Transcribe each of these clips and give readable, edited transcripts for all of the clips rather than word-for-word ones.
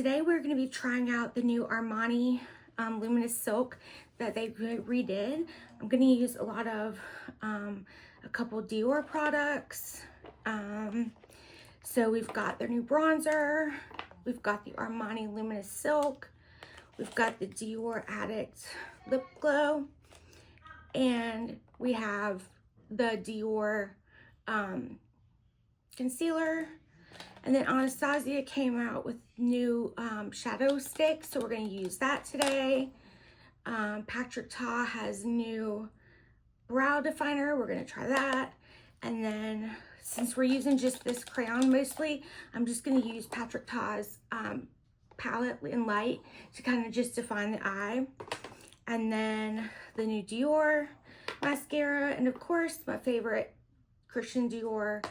today we're going to be trying out the new Armani Luminous Silk that they redid. I'm going to use a lot of a couple Dior products. So we've got their new bronzer, we've got the Armani Luminous Silk, we've got the Dior Addict Lip Glow, and we have the Dior concealer. And then Anastasia came out with new shadow sticks, so we're going to use that today. Patrick Ta has new brow definer. We're going to try that. And then since we're using just this crayon mostly, I'm just going to use Patrick Ta's palette in light to kind of just define the eye. And then the new Dior mascara, and of course my favorite Christian Dior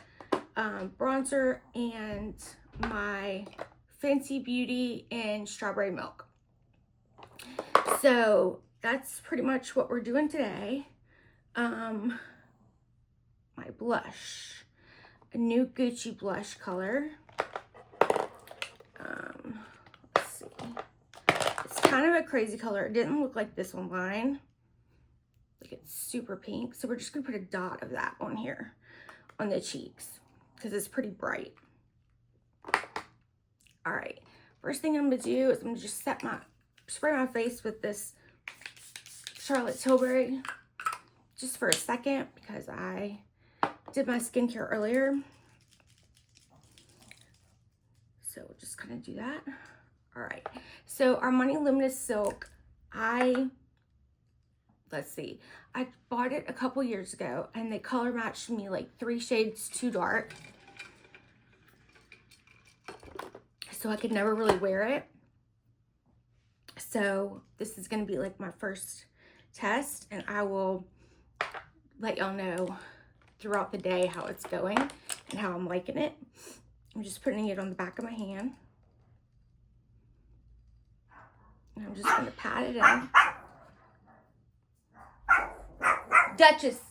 bronzer, and my Fenty Beauty in Strawberry Milk. So that's pretty much what we're doing today. My blush, a new Gucci blush color. Let's see. It's kind of a crazy color. It didn't look like this online. Like, it's super pink. So we're just gonna put a dot of that on here on the cheeks, because it's pretty bright. All right, first thing I'm gonna do is I'm gonna just spray my face with this Charlotte Tilbury just for a second, because I did my skincare earlier. So we'll just kind of do that. All right, so Armani Luminous Silk, let's see, I bought it a couple years ago and they color matched me like 3 shades too dark. So I could never really wear it. So this is gonna be like my first test, and I will let y'all know throughout the day how it's going and how I'm liking it. I'm just putting it on the back of my hand. And I'm just gonna pat it in. Duchess.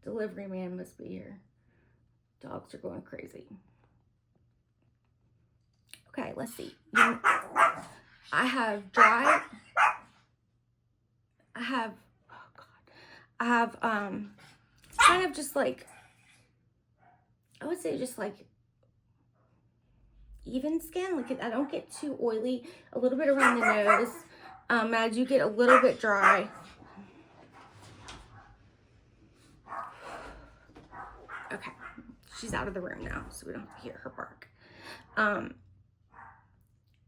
Delivery man must be here. Dogs are going crazy. Okay, let's see. I have kind of just like, I would say just like even skin. Like, I don't get too oily. A little bit around the nose. I do get a little bit dry. Okay, she's out of the room now, so we don't have to hear her bark.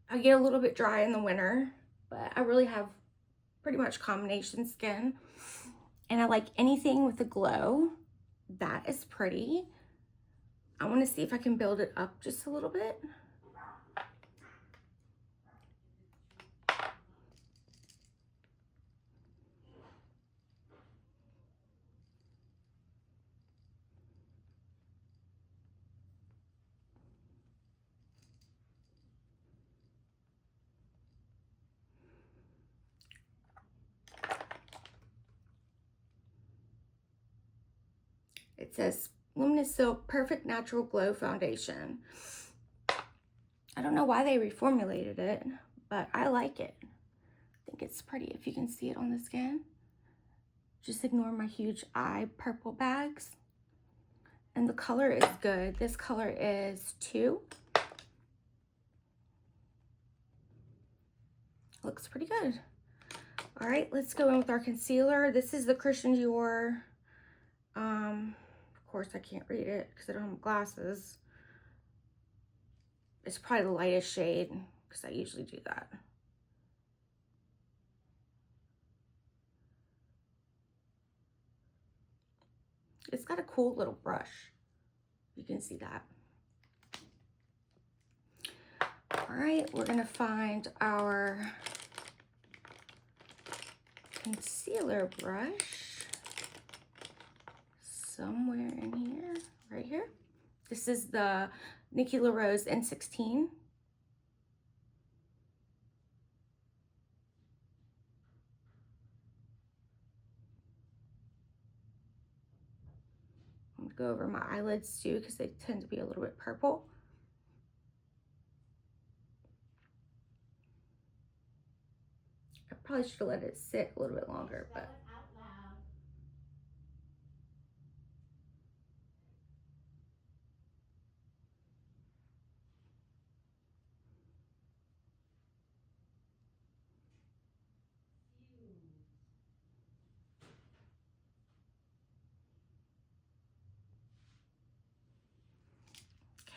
I get a little bit dry in the winter, but I really have pretty much combination skin. And I like anything with a glow. That is pretty. I want to see if I can build it up just a little bit. It says Luminous Silk Perfect Natural Glow Foundation. I don't know why they reformulated it, but I like it. I think it's pretty if you can see it on the skin. Just ignore my huge eye purple bags. And the color is good. This color is 2. Looks pretty good. All right, let's go in with our concealer. This is the Christian Dior. Of course, I can't read it because I don't have glasses. It's probably the lightest shade because I usually do that. It's got a cool little brush. You can see that. All right, we're gonna find our concealer brush somewhere in here, right here. This is the Nikki LaRose N16. go over my eyelids too because they tend to be a little bit purple. I probably should have let it sit a little bit longer, but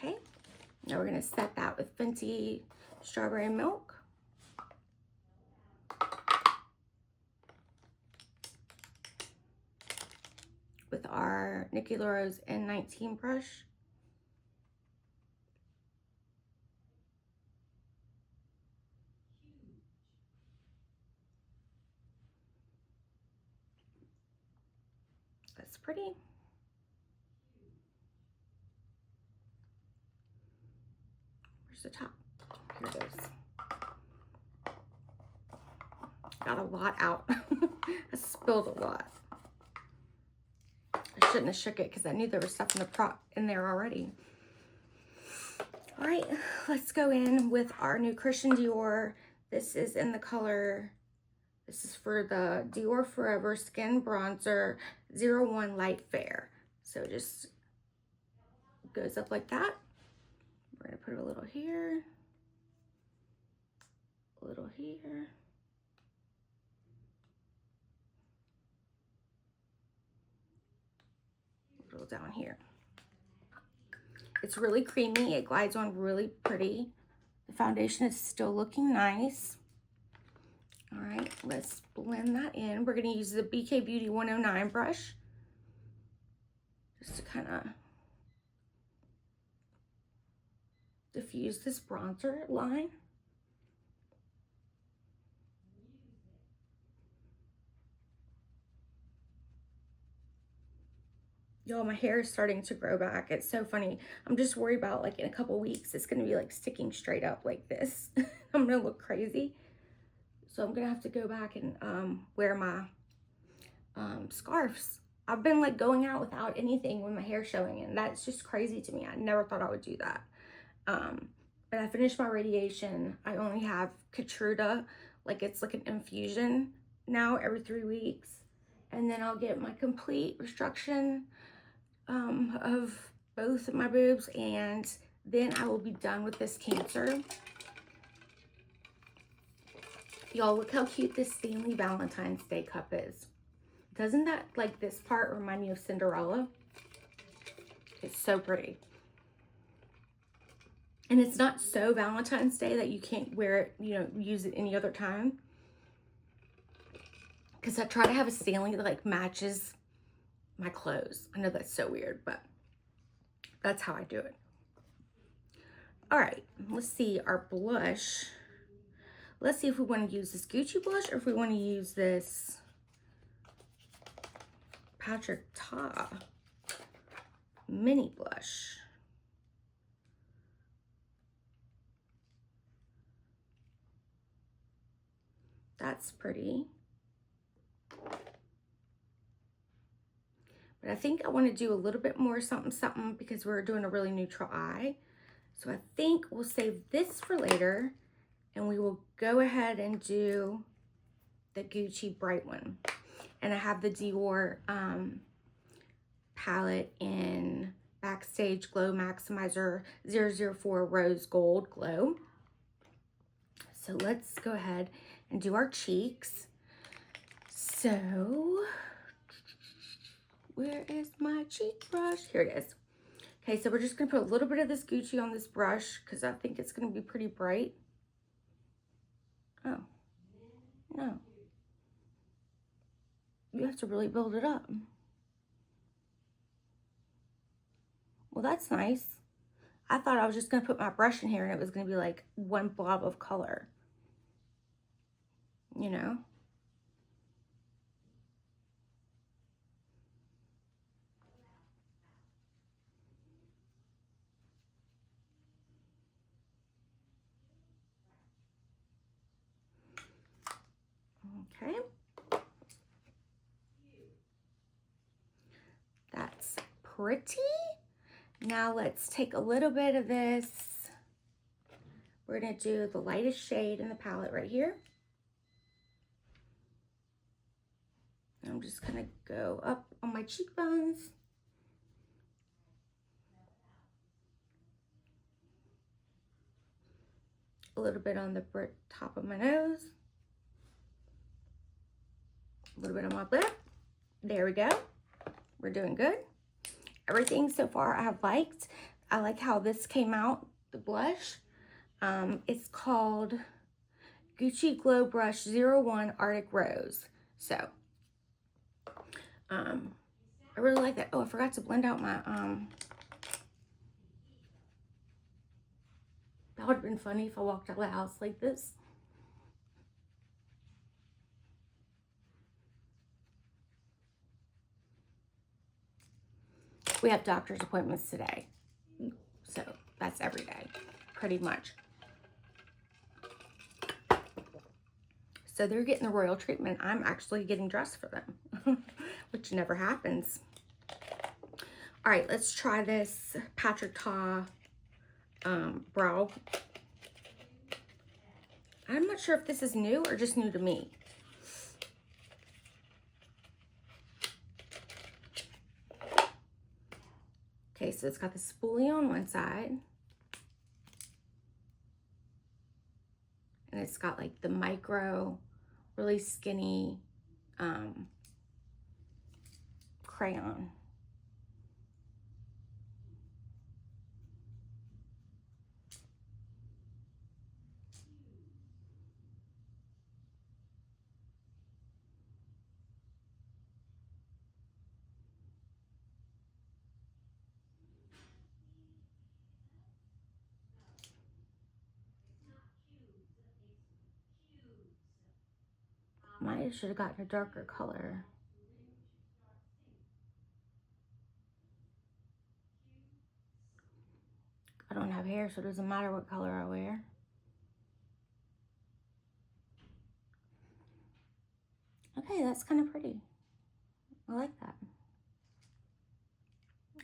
okay. Now we're gonna set that with Fenty Strawberry Milk. With our Nikki LaRose N19 brush. That's pretty. Where's the top? Here it is. Got a lot out. I spilled a lot. I shouldn't have shook it because I knew there was stuff in the prop in there already. All right, let's go in with our new Christian Dior. This is in the color, this is for the Dior Forever Skin Bronzer 01 Light Fair. So it just goes up like that. We're gonna put a little here, a little here. A little down here. It's really creamy. It glides on really pretty. The foundation is still looking nice. All right, let's blend that in. We're gonna use the BK Beauty 109 brush just to kind of diffuse this bronzer line. Y'all, my hair is starting to grow back. It's so funny. I'm just worried about like in a couple weeks, it's gonna be like sticking straight up like this. I'm gonna look crazy. So I'm gonna have to go back and wear my scarves. I've been like going out without anything with my hair showing, and that's just crazy to me. I never thought I would do that. But I finished my radiation. I only have Keytruda, like it's like an infusion now every 3 weeks. And then I'll get my complete restriction of both of my boobs, and then I will be done with this cancer. Y'all, look how cute this Stanley Valentine's Day cup is. Doesn't that, like this part, remind you of Cinderella? It's so pretty. And it's not so Valentine's Day that you can't wear it, you know, use it any other time. Because I try to have a Stanley that like matches my clothes. I know that's so weird, but that's how I do it. All right, let's see our blush. Let's see if we want to use this Gucci blush or if we want to use this Patrick Ta mini blush. That's pretty. But I think I want to do a little bit more something because we're doing a really neutral eye. So I think we'll save this for later, and we will go ahead and do the Gucci bright one. And I have the Dior palette in Backstage Glow Maximizer 004 Rose Gold Glow. So let's go ahead and do our cheeks. So where is my cheek brush? Here it is. Okay, so we're just gonna put a little bit of this Gucci on this brush because I think it's gonna be pretty bright. Oh, no. You have to really build it up. Well, that's nice. I thought I was just gonna put my brush in here and it was gonna be like one blob of color. You know? Okay. That's pretty. Now let's take a little bit of this. We're gonna do the lightest shade in the palette right here. I'm just gonna go up on my cheekbones. A little bit on the top of my nose. A little bit on my lip. There we go. We're doing good. Everything so far I have liked. I like how this came out, the blush. It's called Gucci Glow Brush 01 Arctic Rose. So, I really like that. Oh, I forgot to blend out my, that would have been funny if I walked out of the house like this. We have doctor's appointments today. So that's every day, pretty much. So they're getting the royal treatment. I'm actually getting dressed for them, which never happens. All right, let's try this Patrick Ta brow. I'm not sure if this is new or just new to me. Okay, so it's got the spoolie on one side. And it's got like the micro, really skinny crayon. Might should have gotten a darker color. I don't have hair, so it doesn't matter what color I wear. Okay, that's kind of pretty. I like that.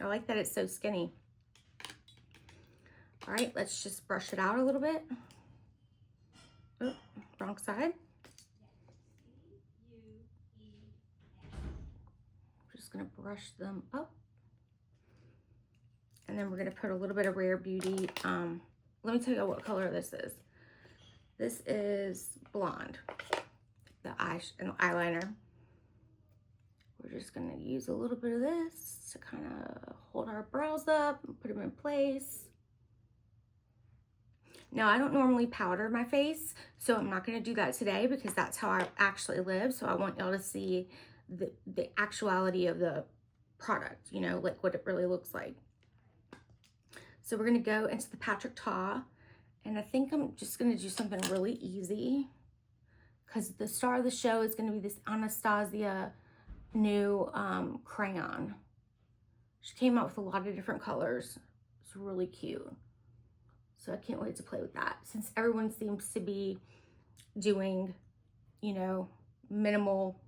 I like that it's so skinny. All right, let's just brush it out a little bit. Oh, wrong side. Just gonna brush them up. And then we're gonna put a little bit of Rare Beauty. Let me tell you what color this is. This is blonde, the eyeliner. We're just gonna use a little bit of this to kind of hold our brows up and put them in place. Now, I don't normally powder my face, so I'm not gonna do that today because that's how I actually live. So I want y'all to see the actuality of the product, you know, like what it really looks like. So we're gonna go into the Patrick Ta, and I think I'm just gonna do something really easy because the star of the show is gonna be this Anastasia new crayon. She came out with a lot of different colors. It's really cute. So I can't wait to play with that since everyone seems to be doing, you know, minimal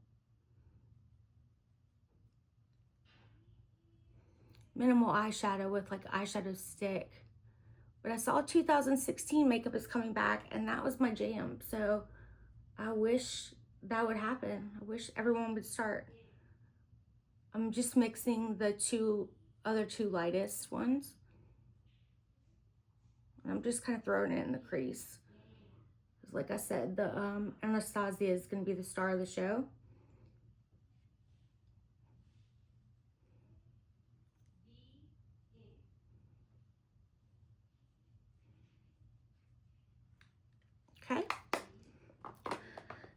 eyeshadow with like eyeshadow stick. But I saw 2016 makeup is coming back and that was my jam. So I wish that would happen. I wish everyone would start. I'm just mixing the other two lightest ones. And I'm just kind of throwing it in the crease. Like I said, the Anastasia is going to be the star of the show. Okay.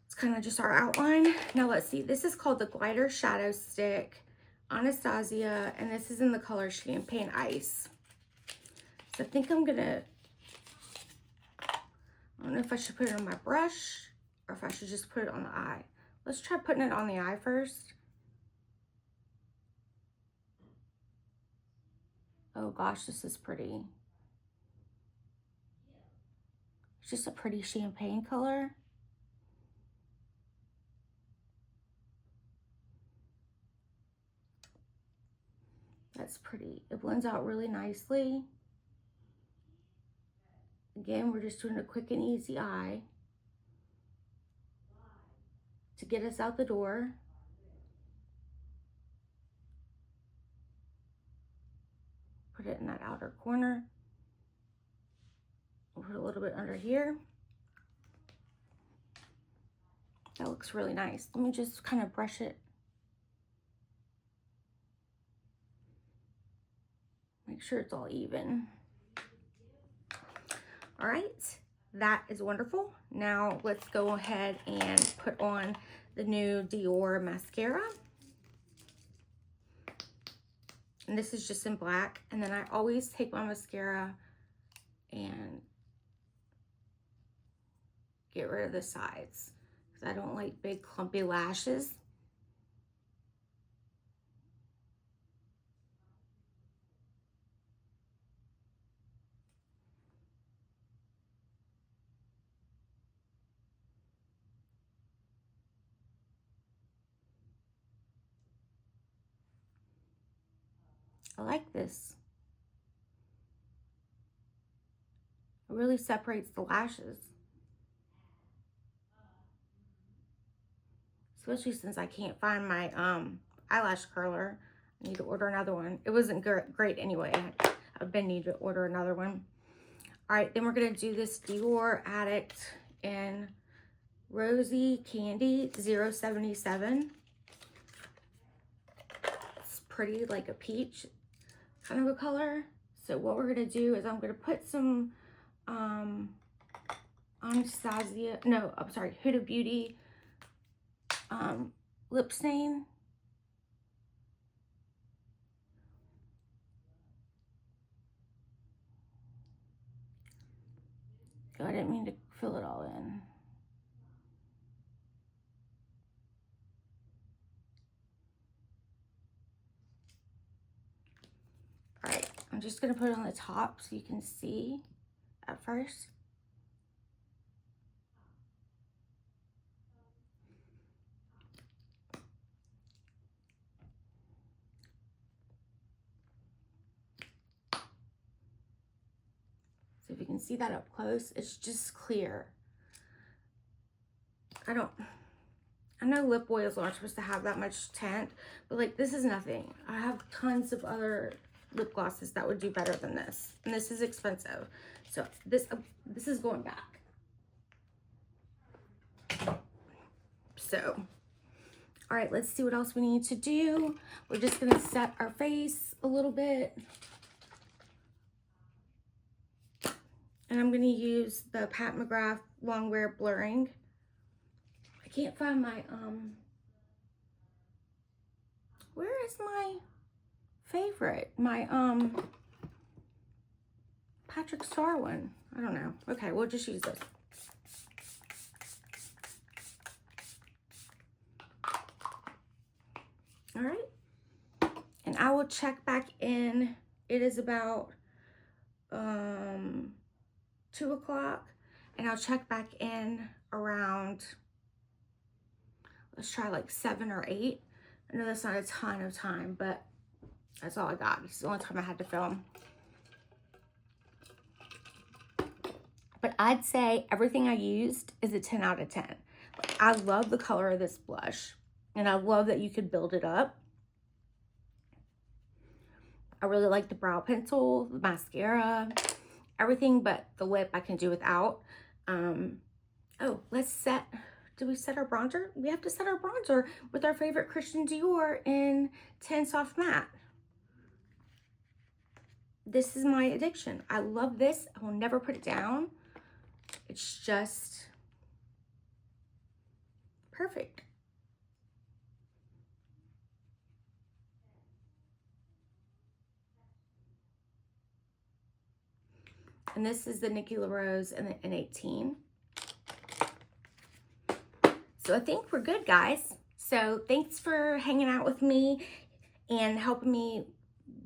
It's kind of just our outline. Now let's see. This is called the Glider Shadow Stick, Anastasia, and this is in the color Champagne Ice. So I think I'm going to, I don't know if I should put it on my brush or if I should just put it on the eye. Let's try putting it on the eye first. Oh gosh, this is pretty. It's just a pretty champagne color. That's pretty. It blends out really nicely. Again, we're just doing a quick and easy eye to get us out the door. Put it in that outer corner. Put a little bit under here. That looks really nice. Let me just kind of brush it. Make sure it's all even. All right, that is wonderful. Now let's go ahead and put on the new Dior mascara. And this is just in black. And then I always take my mascara and get rid of the sides because I don't like big clumpy lashes. I like this. It really separates the lashes. Especially since I can't find my eyelash curler. I need to order another one. It wasn't great anyway. I've been needing to order another one. All right, then we're gonna do this Dior Addict in Rosy Candy 077. It's pretty, like a peach kind of a color. So what we're gonna do is I'm gonna put some Huda Beauty lip stain. Oh, I didn't mean to fill it all in. All right, I'm just gonna put it on the top so you can see at first. So if you can see that up close, it's just clear. I know lip oils aren't supposed to have that much tint, but like this is nothing. I have tons of other lip glosses that would do better than this, and this is expensive. So this is going back. So, all right, let's see what else we need to do. We're just gonna set our face a little bit. And I'm gonna use the Pat McGrath Longwear Blurring. I can't find my, where is my favorite? My, Patrick Star one. I don't know. Okay, we'll just use this. All right. And I will check back in. It is about 2 o'clock, and I'll check back in around, let's try like 7 or 8. I know that's not a ton of time, but that's all I got. It's the only time I had to film. But I'd say everything I used is a 10 out of 10. I love the color of this blush, and I love that you could build it up. I really like the brow pencil, the mascara, everything but the lip I can do without. Oh, let's set, did we set our bronzer? We have to set our bronzer with our favorite Christian Dior in 10 Soft Matte. This is my addiction. I love this. I will never put it down. It's just perfect. And this is the Nikki LaRose and the N18. So I think we're good, guys. So thanks for hanging out with me and helping me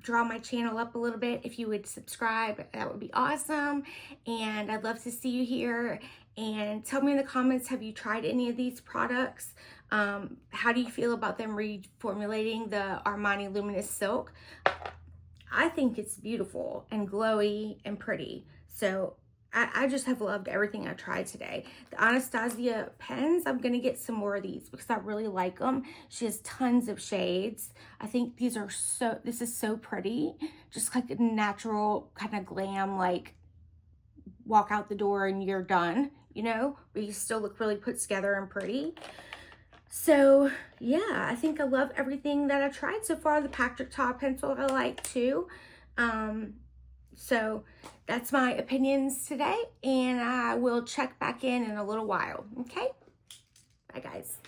draw my channel up a little bit. If you would subscribe, that would be awesome. And I'd love to see you here. And tell me in the comments, have you tried any of these products? How do you feel about them reformulating the Armani Luminous Silk? I think it's beautiful and glowy and pretty. So I just have loved everything I tried today. The Anastasia pens, I'm going to get some more of these because I really like them. She has tons of shades. I think these are this is so pretty. Just like a natural kind of glam, like walk out the door and you're done, you know, but you still look really put together and pretty. So yeah, I think I love everything that I've tried so far. The Patrick Ta pencil I like too. So that's my opinions today, and I will check back in a little while. Okay, bye guys.